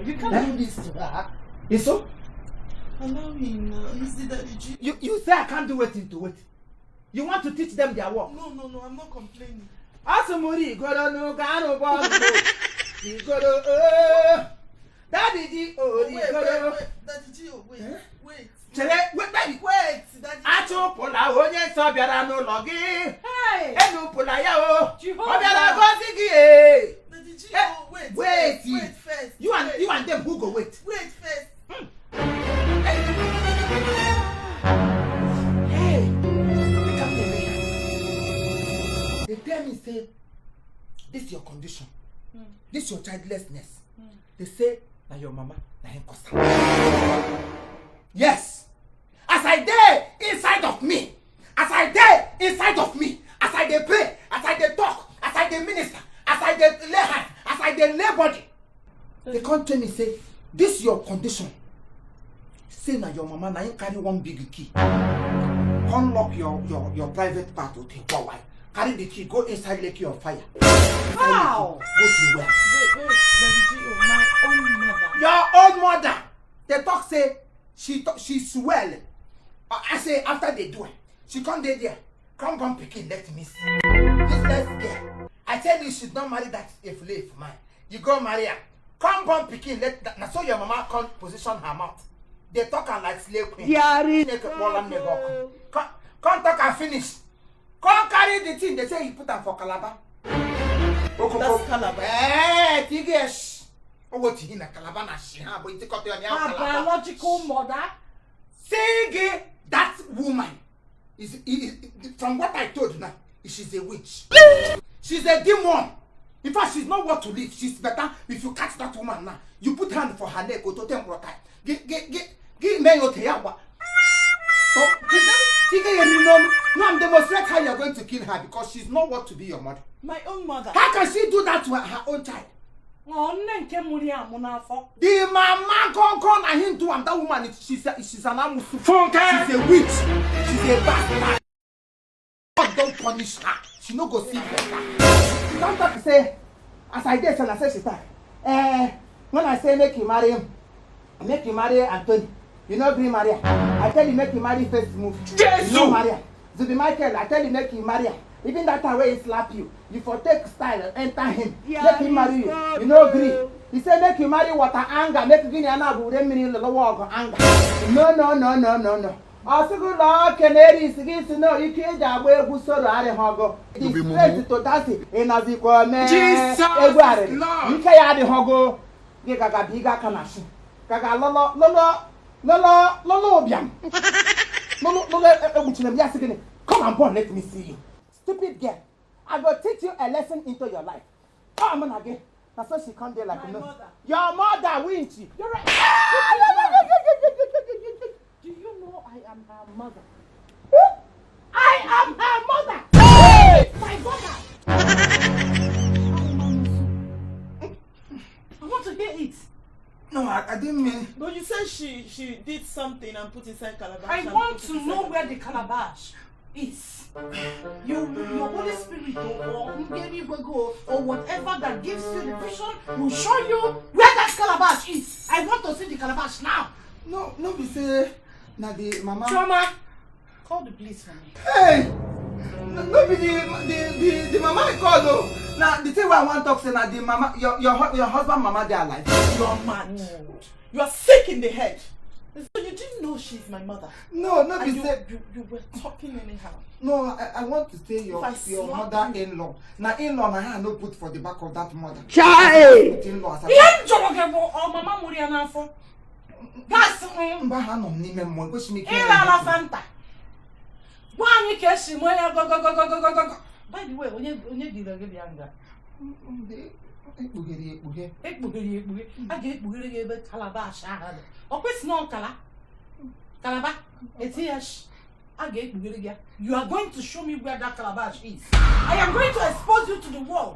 You can't do this to her. Is so? Allow him now. He's the daddy G. You say I can't do it to it. You want to teach them their work? No, I'm not complaining. Asumuri, go to no gano ball. You go to Daddy G. Oh, Wait, Daddy G. Wait. Wait, baby. Wait, Daddy G. Acho pola onye so biara no logi. Hey. Enu pola ya o. Jehovah. Obiara go sigi. Daddy G. Wait. Wait first. You and them who go wait? Wait first. Hey. They tell me say this is your condition. This is your childlessness. They say na your mama na him cause. Yes. As I dare inside of me, as I dey pray, as I dey talk, as I dey minister, as I dey lay hand, as I dey lay body, they come tell me say this is your condition. Say na your mama na him carry one big key. Unlock your private part to take power. Carry the key, go inside Lake of Fire. How? Go to where? Wait, Daddy G. My own mother. Your own mother. They talk say she swell. I say after they do it, she come there. Come picking, let me see. This let's girl. I tell you she's not married that if mine. You go marry her. Come picking, let so your mama come position her mouth. They talk her like slave queen. Come talk and finish. Come carry the thing. They say you put them for Calabar. That's Calabar. Tigesh. Oh, what you in a Calabar? My biological mother. Say that woman is from what I told you now, she's a witch. She's a demon. In fact, she's not worth to live. She's better if you catch that woman now. You put hand for her neck or to temper. Give me your teawa. No, I'm demonstrating how you're going to kill her because she's not worth to be your mother. My own mother. How can she do that to her own child? The mama con and him too, and that woman she's an amusu. She's a witch. She's a bastard. God don't punish her. She no go see better. She don't talk to say, as I did, and I say she time. When I say make you marry him, make you marry Anthony. You know be Maria. I tell you make you marry first move. Jesus. You know Maria. Zubi Michael, I tell you make you marry. Even that time where he slap you, you for take style and enter him. Yeah, make him marry you. You know agree. He said make you marry water anger. Make you give na bu dem mini little walk anger. No. Asugu la canary sigis no you can't jawe gusoro are hogo. It's to that in aziko me. Jesus. You can add hogo. Get gaga biga kanashi. Gaga lolo biam. Lolo come and born, let me see you. Stupid girl. I will teach you a lesson into your life. Come on again. That's why she come there like my mother. Your mother, won't she? You're right. Do you know I am her mother? I am her mother. My mother. I want to hear it. No, I didn't mean. But you said she did something and put inside calabash. I want to know where the calabash is. Your Holy Spirit or whatever that gives you the vision will show you where that calabash is. I want to see the calabash now. No, we say na the mama. Trauma, call the police for me. Hey, no be the mama I call though. Now the thing where I want to talk say na the mama your husband mama they alive. You're mad. You're sick in the head. So you didn't know she's my mother. No, And be say. You were talking anyhow. No, I want to say your slap mother-in-law. Now in-law, I have no put for the back of that mother. Child! In-law. Yeah, oh, Mama Muriana for. That's Fanta. One you catch him when I go. By the way, when you did a good younger. I get Bugiri calabash. Oh, it's no calabash. It's here. I get Bugiri. You are going to show me where that calabash is. I am going to expose you to the world.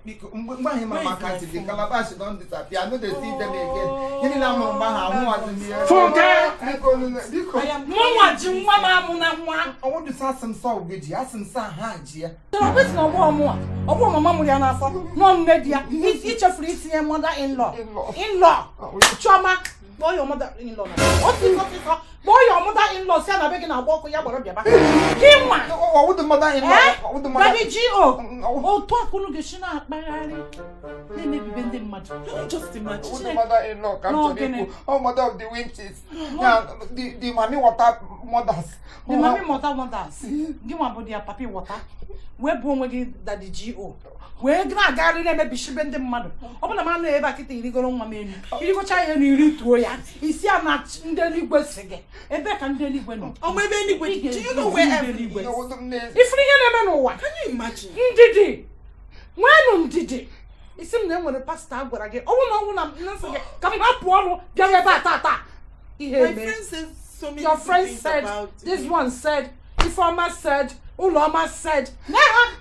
Because Mama can't see the calabash don't disappear. I know they see them again. You need to know about I want to say some salt with you. I some hands here. So what's no more? Oh, Mama Muriana for non media. It's each of his mother-in-law. In-law. Choma. Boy, your mother-in-law. What is boy, your mother-in-law said I'm making a walk with your brother. Him, what the mother-in-law? What the mother? G.O. Oh, talk on the Shina. They may be bending mad. Just imagine. What the mother-in-law come to me? Oh, mother of the witches. Yeah, the mommy water mothers. The mommy water mothers. Give my body a papi water. We're born with that the G.O. We're gonna garden and maybe she bend the mother. Open the man ever getting illegal on my man. You go try and you read to ya. You see, I'm not in the league was again. And back and daily when. Oh, maybe anybody. Do you know where everybody was? If we never know what. Can you imagine? Did when did it? It's him then when the pastor would again. Oh, no, I'm not forget. Come up, one, get about tata. My friend says so many. Your friend said, this one said, Informer said, Uloma said, Neha.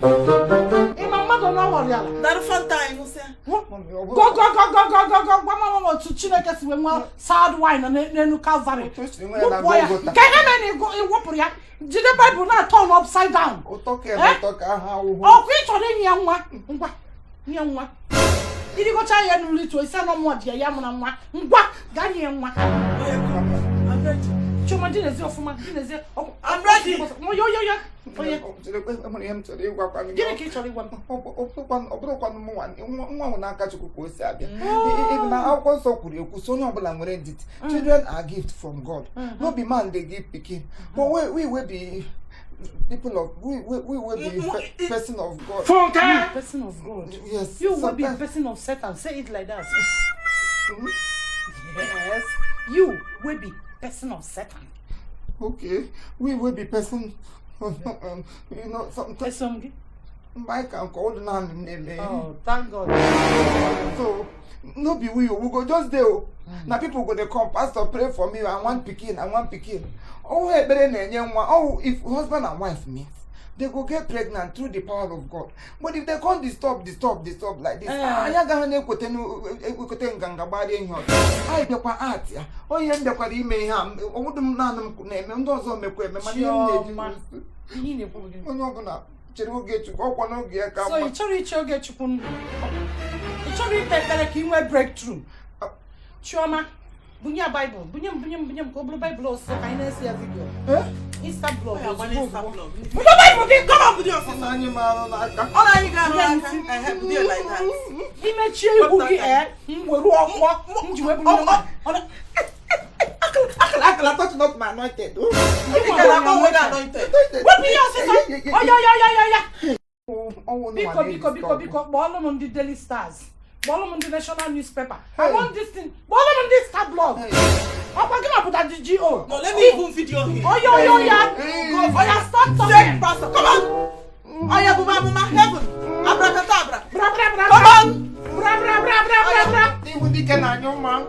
In my mother, no one. That's a fun time, you say. Go. Mama to Chineke with more sad wine and then Calvary. Can I go in Waporia? Did the Bible not turn upside down? Oh, how? Oh, which one, young one? Young one. Did you go try and read to a son of what your young one? What? Ganyan one. I'm ready. Chuma dinner for my dinner. Oh, I'm ready. Oh, yo. Give a kid only one. Children are gift from God. No be man they give picking. But we will be people of we will be person of God. Person of God. Yes. You will be person of Satan. Say it like that. Yes. You will be person of Satan. Okay. We will be person. Something. Mike and call the name. Oh, thank God. So no be we go just there. Now people go to come, pastor pray for me. I want picking. Oh, hey, oh, if husband and wife meet, they go get pregnant through the power of God. But if they can't disturb like this, I breakthrough. Choma, bunya Bible, bunyam, go Bible, so I never see a video. Insta blog. Bible, come on with your all I got I have video like that. He made you who here, walk, I thought not my anointed. What be your sister? Oh, yeah. Because Ballum on the Daily Stars. Ballum on the National Newspaper. I want this thing. Ballum on this tabloid. I'm going to put that the G.O. No, let me even video him. Oh, yeah. Stop talking. Pastor, come on. Oh, yeah, Buma, heaven. Abracadabra. Come on.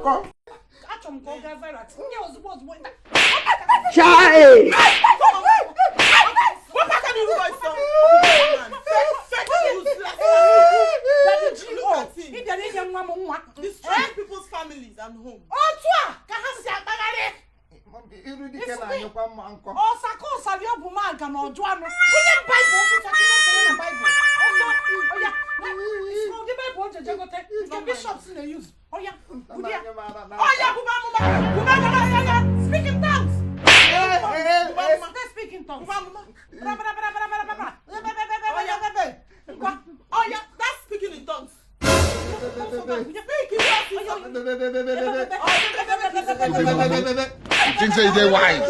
Bra. Chai! What can you do? Destroy people's families and homes. Speak in tongues. Speak in tongues. Oh yeah, that's speaking in tongues. Things say they wise.